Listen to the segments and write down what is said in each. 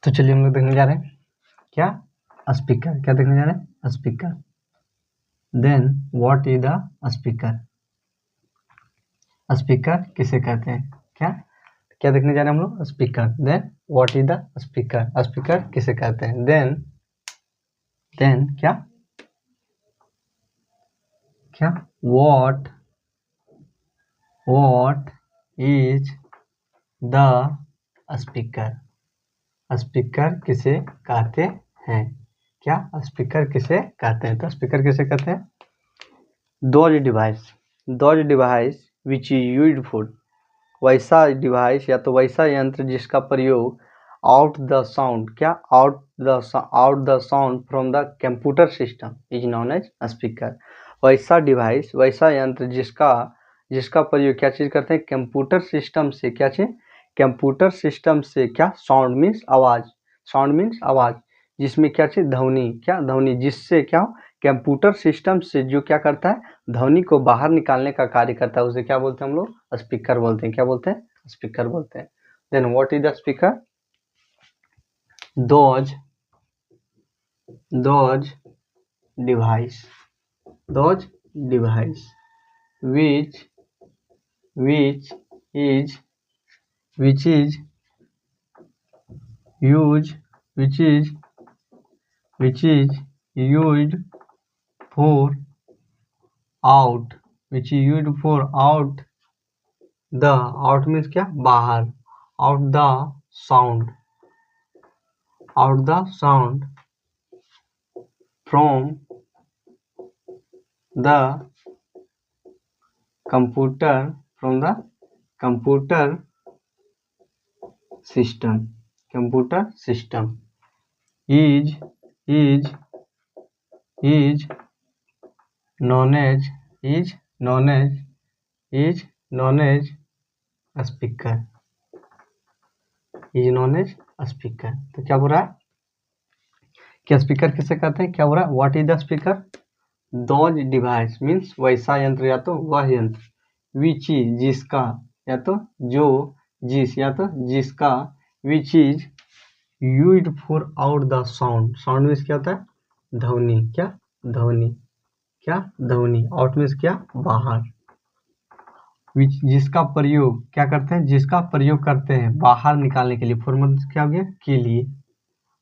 तो चलिए हम लोग देखने जा रहे हैं क्या, स्पीकर। क्या देखने जा रहे हैं, speaker. Then what is the speaker, speaker किसे कहते हैं, क्या क्या देखने जा रहे हैं हम लोग, speaker. Then what is the speaker, speaker किसे कहते हैं। देन क्या क्या what is the speaker, speaker किसे कहते हैं, क्या स्पीकर किसे कहते हैं। तो स्पीकर किसे कहते हैं, those device which is used for, वैसा डिवाइस या तो वैसा यंत्र जिसका प्रयोग आउट द साउंड, क्या out the sound from the computer system is known as speaker. वैसा डिवाइस, वैसा यंत्र जिसका प्रयोग क्या चीज करते हैं, कंप्यूटर सिस्टम से, क्या चीज, कंप्यूटर सिस्टम से, क्या साउंड मीन्स आवाज, साउंड मीन्स आवाज, जिसमें क्या चीज, ध्वनि, क्या ध्वनि, जिससे क्या कंप्यूटर सिस्टम से जो क्या करता है, ध्वनि को बाहर निकालने का कार्य करता है, उसे क्या बोलते हैं हम लोग, स्पीकर बोलते हैं। क्या बोलते हैं, स्पीकर बोलते हैं। Then what is the speaker, those device which is used for out, the, out means क्या, बाहर, out the sound from the computer system is known as speaker, speaker. तो क्या बोल रहा है कि स्पीकर किसे कहते हैं, क्या बोल रहा है, what is the speaker, those device means वैसा यंत्र या तो वह यंत्र, विच इज जिसका, या तो जो, जिस, या तो जिसका, विच is used for out the sound, sound means क्या होता है, ध्वनि, क्या ध्वनि, आउट मीन्स क्या, बाहर, जिसका प्रयोग क्या करते हैं, जिसका प्रयोग करते हैं बाहर निकालने के लिए, फॉर मतलब क्या हो गया, के लिए,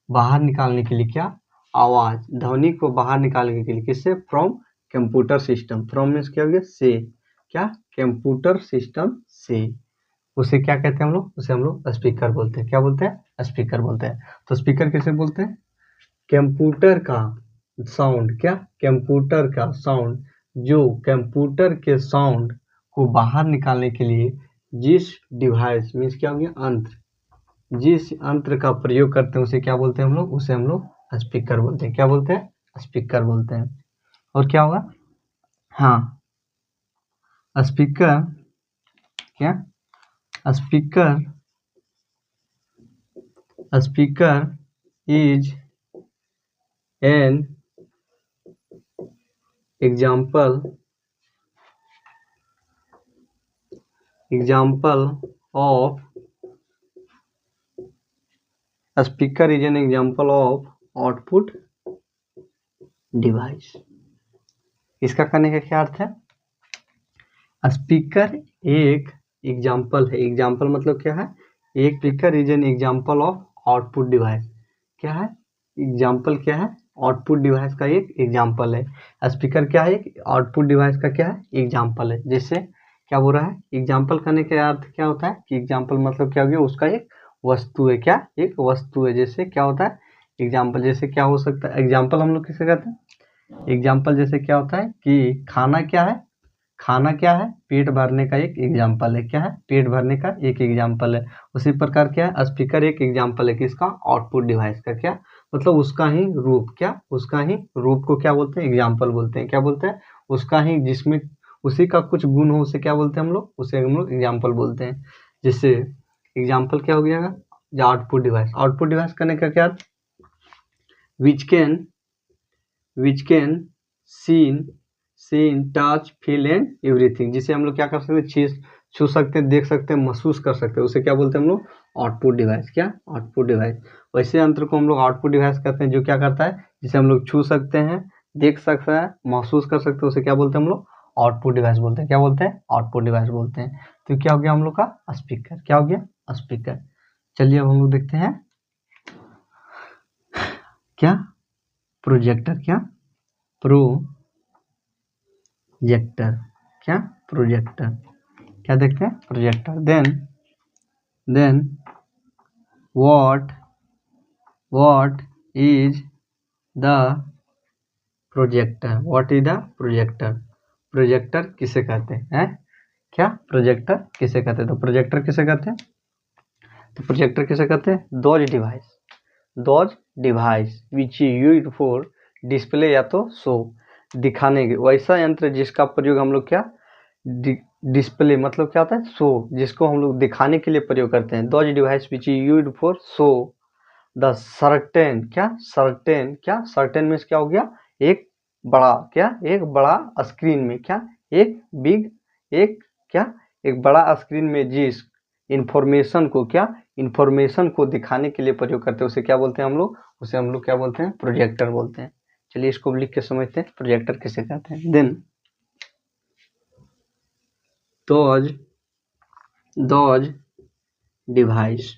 बाहर निकालने के लिए, क्या आवाज, ध्वनि को बाहर निकालने के लिए, किससे, from computer system, from means क्या हो गया, से, क्या कंप्यूटर सिस्टम से, उसे क्या कहते हैं हम लोग, उसे हम लोग स्पीकर बोलते हैं। क्या बोलते हैं, स्पीकर बोलते हैं। तो स्पीकर किसे बोलते हैं, कंप्यूटर का साउंड, क्या कंप्यूटर का साउंड, जो कंप्यूटर के साउंड को बाहर निकालने के लिए जिस डिवाइस मीन्स क्या हो गया, अंत्र, जिस यंत्र का प्रयोग करते हैं उसे क्या बोलते हैं हम लोग, उसे हम लोग स्पीकर बोलते हैं। क्या बोलते हैं, स्पीकर बोलते हैं। और क्या होगा, हाँ, स्पीकर, क्या speaker is an example of, speaker is an example of output device. इसका कहने का क्या अर्थ है, स्पीकर एक एग्जाम्पल है, एग्जाम्पल मतलब क्या है, एक speaker is an example of output device, क्या है, एग्जाम्पल क्या है, आउटपुट डिवाइस का एक एग्जाम्पल है। स्पीकर क्या है, एक आउटपुट डिवाइस का क्या है, एग्जाम्पल है। जैसे क्या बोल रहा है, एग्जाम्पल करने का अर्थ क्या होता है, कि एग्जाम्पल मतलब क्या हो गया, उसका एक वस्तु है, क्या एक वस्तु है। जैसे क्या होता है एग्जाम्पल, जैसे क्या हो सकता है, एग्जाम्पल हम लोग किसे कहते हैं, एग्जाम्पल जैसे क्या होता है कि खाना क्या है, खाना क्या है, पेट भरने का एक एग्जाम्पल है, क्या है, पेट भरने का एक एग्जाम्पल है। उसी प्रकार क्या है, स्पीकर एक एग्जाम्पल है किसका, आउटपुट डिवाइस का, क्या मतलब उसका ही रूप, क्या उसका ही रूप को क्या बोलते हैं, एग्जाम्पल बोलते हैं। क्या बोलते हैं, उसका ही, जिसमें उसी का कुछ गुण हो उसे क्या बोलते हैं हम लोग, उसे हम लोग एग्जाम्पल बोलते हैं। जैसे एग्जाम्पल क्या हो गया, जो आउटपुट डिवाइस करने का क्या, विच can scene touch feel and everything, जिसे हम लोग क्या कर सकते हैं, छू सकते हैं, देख सकते हैं, महसूस कर सकते हैं, उसे क्या बोलते हैं हम लोग? Output device. क्या? Output device. वैसे यंत्र को हम लोग आउटपुट डिवाइस कहते हैं जो क्या करता है, जिसे हम लोग छू सकते हैं, देख सकते हैं, महसूस कर सकते हैं, उसे क्या बोलते हैं हम लोग? आउटपुट डिवाइस बोलते हैं। क्या बोलते हैं? आउटपुट डिवाइस बोलते हैं। तो क्या हो गया हम लोग का? स्पीकर। क्या हो गया? स्पीकर। चलिए अब हम लोग देखते हैं क्या? प्रोजेक्टर। क्या? प्रोजेक्टर। क्या? प्रोजेक्टर। क्या देखते हैं? Projector. Then what is the projector? What is the projector? Projector किसे कहते हैं? क्या? प्रोजेक्टर किसे कहते हैं? तो प्रोजेक्टर किसे कहते हैं? तो प्रोजेक्टर किसे कहते हैं? Those device which used for display या तो शो, दिखाने के, वैसा यंत्र जिसका प्रयोग हम लोग क्या? डिस्प्ले मतलब क्या होता है? शो, जिसको हम लोग दिखाने के लिए प्रयोग करते हैं। Those device which used for show the certain. क्या? सर्टेन। क्या? सर्टेन मीन्स क्या हो गया? एक बड़ा। क्या? एक बड़ा स्क्रीन में। क्या? एक बिग, एक क्या? एक बड़ा स्क्रीन में जिस इंफॉर्मेशन को, क्या? इंफॉर्मेशन को दिखाने के लिए प्रयोग करते हैं, उसे क्या बोलते हैं हम लोग? उसे हम लोग क्या बोलते हैं? प्रोजेक्टर बोलते हैं। चलिए इसको लिख के समझते हैं प्रोजेक्टर किसे कहते हैं। Then those device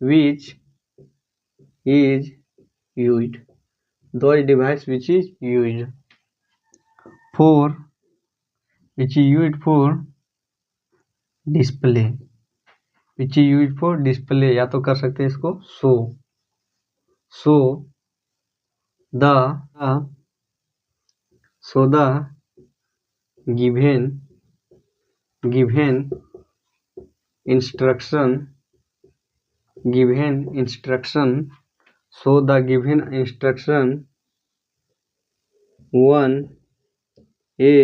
which is used, those device which is used for display, या तो कर सकते हैं इसको show the given instruction, show the given instruction 1a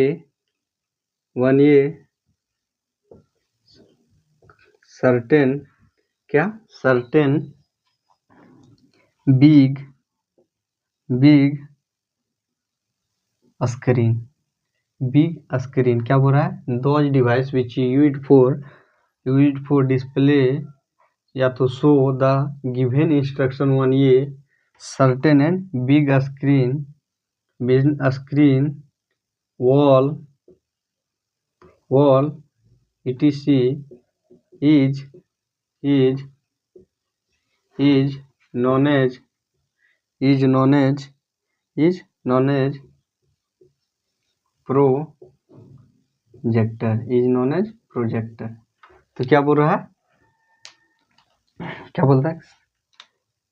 certain, क्या? certain big screen। क्या बोल रहा है? Those device which used for display या तो show the given instruction 1a certain and big screen wall etc is known as projector. तो क्या बोल रहा है? क्या बोलता है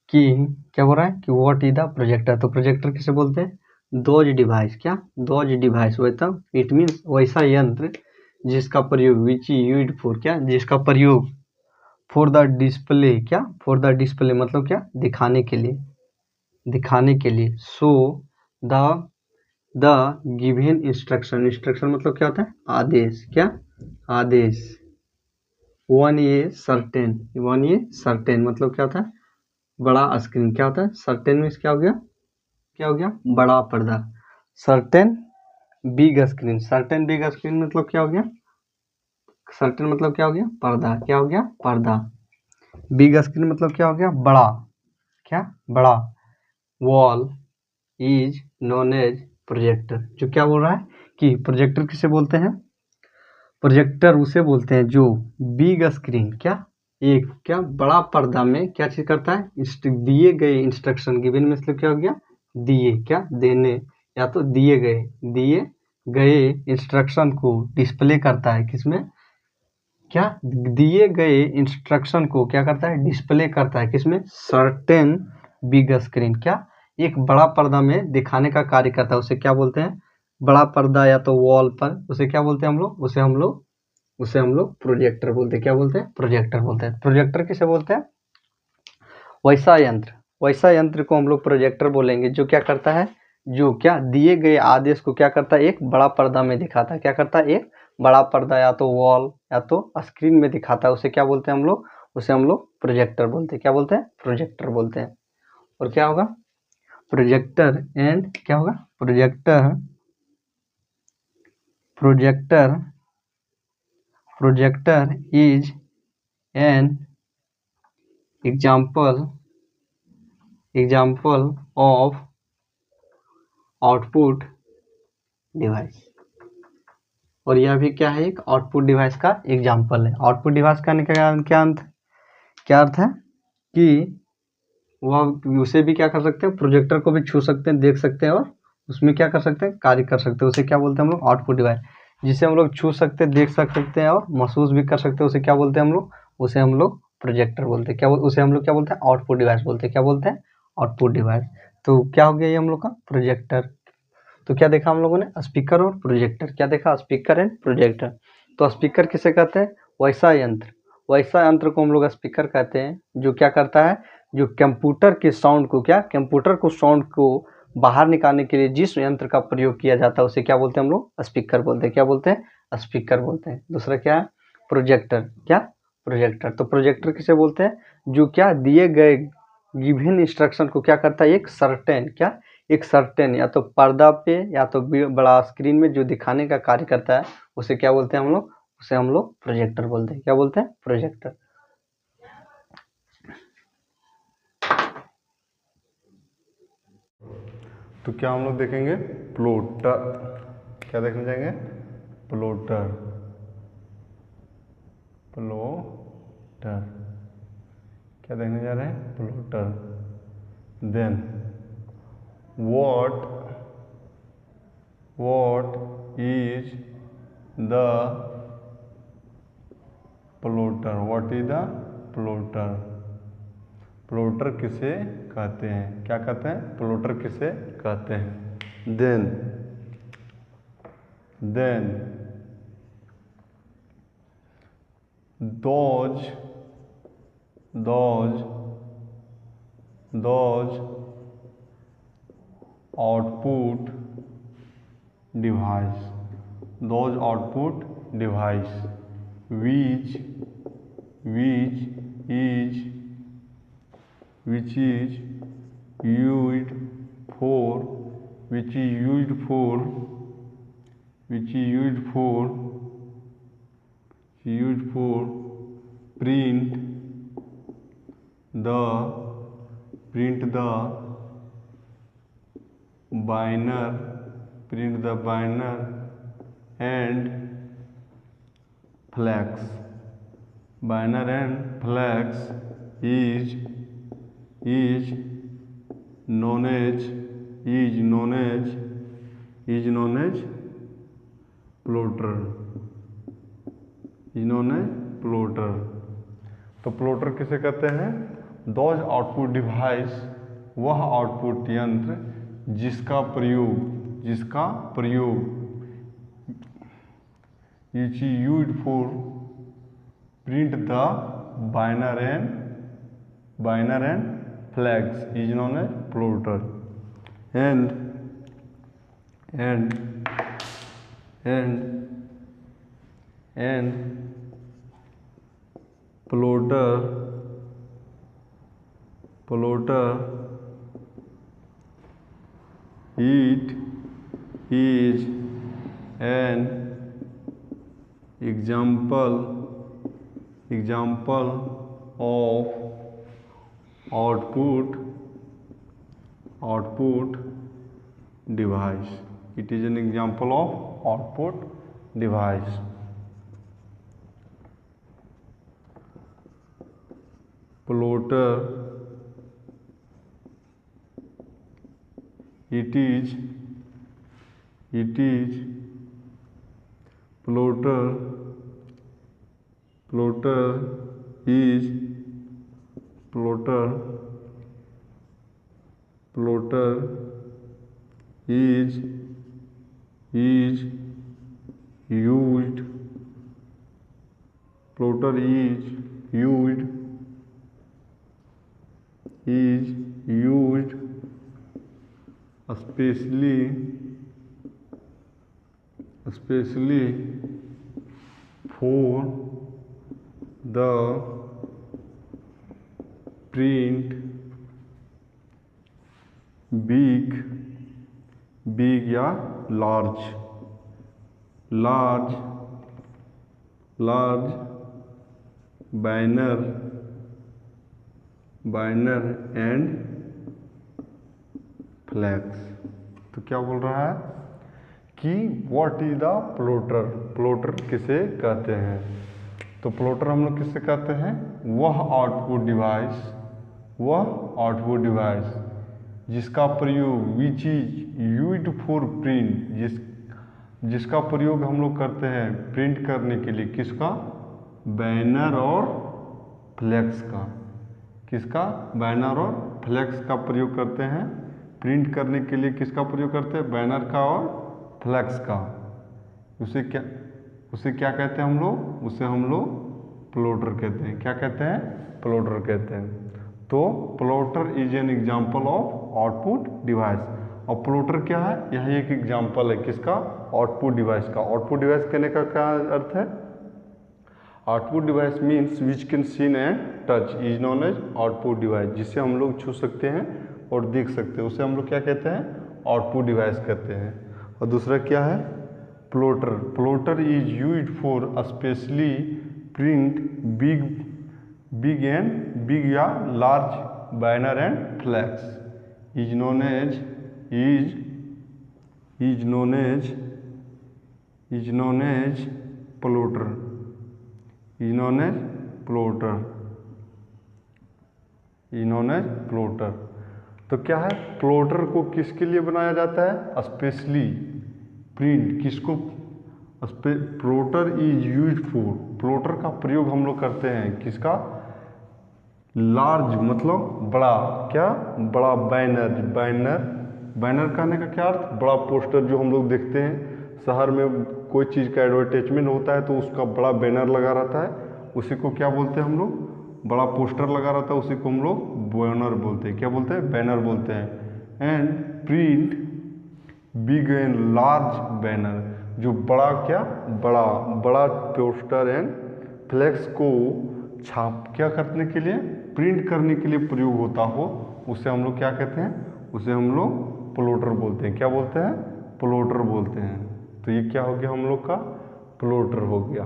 कि क्या बोल रहा है कि व्हाट इज द प्रोजेक्टर? तो प्रोजेक्टर किसे बोलते हैं? Those device. क्या? दोज डिवाइस इट मीन्स वैसा यंत्र जिसका प्रयोग विच यूज्ड फॉर, क्या? जिसका प्रयोग फॉर द डिस्प्ले। क्या? फॉर द डिस्प्ले मतलब क्या? दिखाने के लिए सो द गिवन इंस्ट्रक्शन मतलब क्या होता है? आदेश। क्या? आदेश 1a सर्टेन मतलब क्या होता है? बड़ा स्क्रीन। क्या होता है? सर्टेन मीन्स क्या हो गया? बड़ा पर्दा। सर्टेन बिग स्क्रीन मतलब क्या हो गया? सर्टेन मतलब क्या हो गया? पर्दा। क्या हो गया? पर्दा। बिग स्क्रीन मतलब क्या हो गया? बड़ा। क्या? बड़ा। Wall is known as projector. जो क्या बोल रहा है कि प्रोजेक्टर किसे बोलते हैं? प्रोजेक्टर उसे बोलते हैं जो बिग स्क्रीन, क्या? एक क्या? बड़ा पर्दा में क्या चीज करता है? दिए गए इंस्ट्रक्शन, गिवन मतलब क्या हो गया? दिए। क्या? देने या तो दिए गए इंस्ट्रक्शन को डिस्प्ले करता है। किसमें? क्या? दिए गए इंस्ट्रक्शन को क्या करता है? डिस्प्ले करता है। किसमें? Certain big screen. क्या? एक बड़ा पर्दा में दिखाने का कार्य करता है। उसे क्या बोलते हैं? बड़ा पर्दा या तो वॉल पर, उसे क्या बोलते हैं हम लोग? उसे हम लोग प्रोजेक्टर बोलते हैं। क्या बोलते हैं? प्रोजेक्टर बोलते हैं। प्रोजेक्टर किसे बोलते हैं? वैसा यंत्र को हम लोग प्रोजेक्टर बोलेंगे जो क्या करता है? जो क्या दिए गए आदेश को क्या करता है? एक बड़ा पर्दा में दिखाता है। क्या करता है? एक बड़ा पर्दा या तो वॉल या तो स्क्रीन में दिखाता है। उसे क्या बोलते हैं हम लोग? उसे हम लोग प्रोजेक्टर बोलते हैं। क्या बोलते हैं? प्रोजेक्टर बोलते हैं। और क्या होगा? प्रोजेक्टर एंड क्या होगा? Projector projector is an example of output device. और यह भी क्या है, एक आउटपुट डिवाइस का एग्जाम्पल है। आउटपुट डिवाइस का क्या अर्थ है कि वह उसे भी क्या कर सकते हैं, प्रोजेक्टर को भी छू सकते हैं, देख सकते हैं और उसमें क्या कर सकते हैं, कार्य कर सकते हैं। उसे क्या बोलते हैं हम लोग, आउटपुट डिवाइस। जिसे हम लोग छू सकते हैं, देख सकते हैं और महसूस भी कर सकते हैं, उसे क्या बोलते हैं हम लोग, उसे हम लोग प्रोजेक्टर बोलते हैं। उसे हम लोग क्या बोलते हैं, आउटपुट डिवाइस बोलते हैं। क्या बोलते हैं, आउटपुट डिवाइस। तो क्या हो गया ये हम लोग का, प्रोजेक्टर। तो क्या देखा हम लोगों ने, स्पीकर और प्रोजेक्टर। क्या देखा, स्पीकर एंड प्रोजेक्टर। तो स्पीकर किसे कहते हैं, वैसा यंत्र को हम लोग स्पीकर कहते हैं जो क्या करता है, जो कंप्यूटर के साउंड को साउंड को बाहर निकालने के लिए जिस यंत्र का प्रयोग किया जाता है उसे क्या बोलते हैं हम लोग, स्पीकर बोलते हैं। क्या बोलते हैं, स्पीकर बोलते हैं। दूसरा क्या है, प्रोजेक्टर। क्या, प्रोजेक्टर। तो प्रोजेक्टर किसे बोलते हैं, जो क्या दिए गए गिवन इंस्ट्रक्शन को क्या करता है, एक सर्टेन या तो पर्दा पे या तो बड़ा स्क्रीन में जो दिखाने का कार्य करता है उसे क्या बोलते हैं हम लोग, उसे हम लोग प्रोजेक्टर बोलते हैं। क्या बोलते हैं, प्रोजेक्टर। तो क्या हम लोग देखेंगे, प्लॉटर। क्या देखने जाएंगे, प्लॉटर। क्या देखने जा रहे हैं, plotter. Then what is the plotter. What is the plotter. Plotter किसे कहते हैं, क्या कहते हैं, प्लॉटर किसे कहते हैं। Then those output device which is used for print the binder and flex. Binder and flex is known as plotter. तो प्लॉटर किसे कहते हैं, दोज आउटपुट डिवाइस, वह आउटपुट यंत्र जिसका प्रयोग is used for print the banner and flags is known as plotter. and plotter it is an example of output device. It is an example of output device. Plotter it is plotter is used especially for the print big या large large banner and flex. तो क्या बोल रहा है कि what is the plotter, plotter किसे कहते हैं। तो प्लॉटर हम लोग किसे कहते हैं, वह आउटपुट डिवाइस जिसका प्रयोग विच इज यूज्ड फॉर प्रिंट, जिसका प्रयोग हम लोग करते हैं प्रिंट करने के लिए, किसका, बैनर और फ्लैक्स का, किसका, बैनर और फ्लैक्स का प्रयोग करते हैं प्रिंट करने के लिए। किसका प्रयोग करते हैं, बैनर का और फ्लैक्स का। उसे क्या कहते हैं हम लोग, उसे हम लोग प्लॉटर कहते हैं। क्या कहते हैं, प्लॉटर कहते हैं। तो plotter is an example of output device. और प्लॉटर क्या है, यह एक एग्जाम्पल है किसका, आउटपुट डिवाइस का। आउटपुट डिवाइस कहने का क्या अर्थ है, output device means which can seen and touch is known as output device, जिसे हम लोग छू सकते हैं और देख सकते हैं, उसे हम लोग क्या कहते हैं, आउटपुट डिवाइस कहते हैं। और दूसरा क्या है, plotter. Plotter is used for specially print big या large banner and flex is known as plotter, तो क्या है, प्लॉटर को किसके लिए बनाया जाता है, स्पेशली प्रिंट, किसको, plotter is used for, plotter का प्रयोग हम लोग करते हैं किसका, लार्ज मतलब बड़ा, क्या, बड़ा बैनर कहने का क्या अर्थ, बड़ा पोस्टर जो हम लोग देखते हैं शहर में, कोई चीज़ का एडवर्टाइजमेंट होता है तो उसका बड़ा बैनर लगा रहता है, उसी को क्या बोलते हैं हम लोग, बड़ा पोस्टर लगा रहता है, उसी को हम लोग बैनर बोलते हैं। क्या बोलते हैं, बैनर बोलते हैं। And print big and large banner, जो बड़ा, क्या, बड़ा पोस्टर एंड फ्लैक्स को छाप क्या करने के लिए, प्रिंट करने के लिए प्रयोग होता हो, उसे हम लोग क्या कहते हैं, उसे हम लोग प्लॉटर बोलते हैं। क्या बोलते हैं, प्लॉटर बोलते हैं। तो ये क्या हो गया हम लोग का, प्लॉटर हो गया।